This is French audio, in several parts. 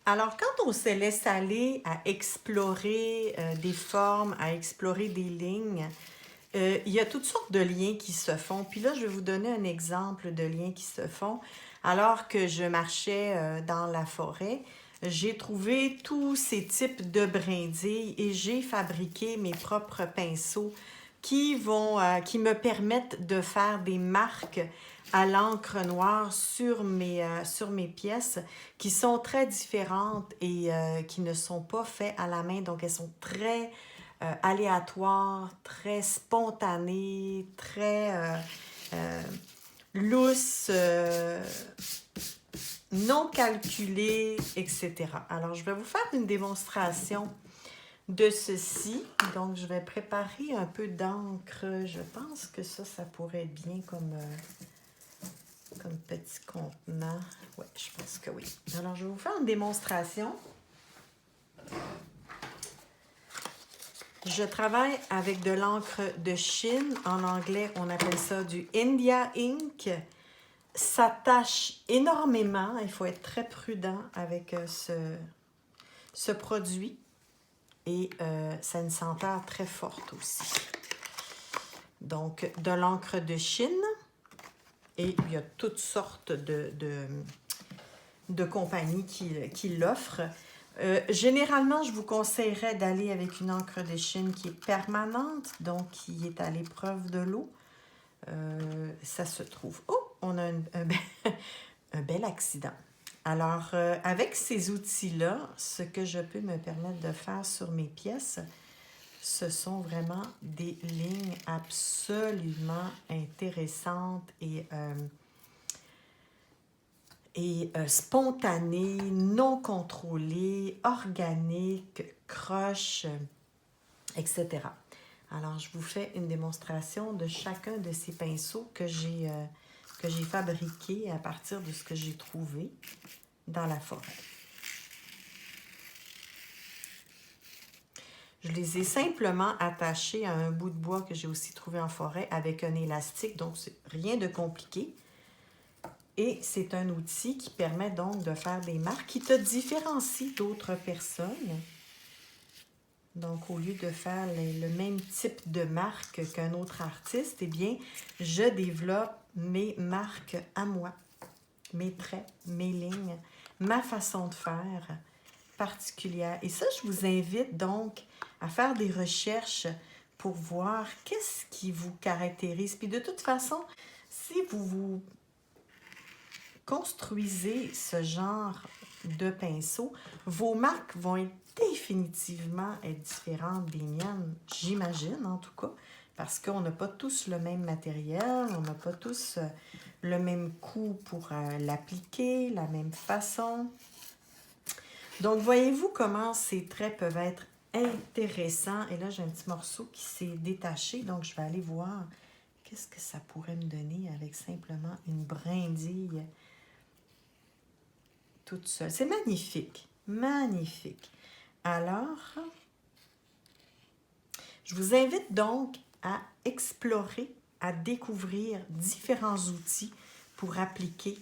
Alors, quand on se laisse aller à explorer des formes, à explorer des lignes, il y a toutes sortes de liens qui se font. Puis là, je vais vous donner un exemple de liens qui se font. Alors que je marchais dans la forêt, j'ai trouvé tous ces types de brindilles et j'ai fabriqué mes propres pinceaux qui me permettent de faire des marques à l'encre noire sur mes pièces qui sont très différentes et qui ne sont pas faites à la main. Donc, elles sont très aléatoires, très spontanées, très lousses, non calculées, etc. Alors, je vais vous faire une démonstration de ceci. Donc, je vais préparer un peu d'encre. Je pense que ça pourrait être bien comme petit contenant. Oui, je pense que oui. Alors, je vais vous faire une démonstration. Je travaille avec de l'encre de Chine. En anglais, on appelle ça du India Ink. Ça tâche énormément. Il faut être très prudent avec ce produit. Et ça a une senteur très forte aussi. Donc, de l'encre de Chine. Et il y a toutes sortes de compagnies qui l'offrent. Généralement, je vous conseillerais d'aller avec une encre de Chine qui est permanente, donc qui est à l'épreuve de l'eau. Ça se trouve. Oh, on a un bel accident. Alors, avec ces outils-là, ce que je peux me permettre de faire sur mes pièces, ce sont vraiment des lignes absolument intéressantes et spontanées, non contrôlées, organiques, croches, etc. Alors, je vous fais une démonstration de chacun de ces pinceaux que j'ai fabriqués à partir de ce que j'ai trouvé dans la forêt. Je les ai simplement attachés à un bout de bois que j'ai aussi trouvé en forêt avec un élastique, donc c'est rien de compliqué. Et c'est un outil qui permet donc de faire des marques qui te différencient d'autres personnes. Donc, au lieu de faire le même type de marque qu'un autre artiste, eh bien, je développe mes marques à moi, mes traits, mes lignes, ma façon de faire particulière. Et ça, je vous invite donc à faire des recherches pour voir qu'est-ce qui vous caractérise. Puis de toute façon, si vous construisez ce genre de pinceau, vos marques vont définitivement être différentes des miennes, j'imagine en tout cas, parce qu'on n'a pas tous le même matériel, on n'a pas tous le même coup pour l'appliquer, la même façon. Donc, voyez-vous comment ces traits peuvent être intéressants. Et là, j'ai un petit morceau qui s'est détaché, donc je vais aller voir qu'est-ce que ça pourrait me donner avec simplement une brindille toute seule. C'est magnifique, magnifique. Alors, je vous invite donc à explorer, à découvrir différents outils pour appliquer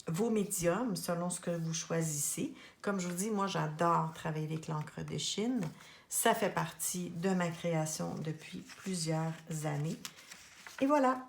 vos médiums selon ce que vous choisissez. Comme je vous dis, moi, j'adore travailler avec l'encre de Chine. Ça fait partie de ma création depuis plusieurs années. Et voilà!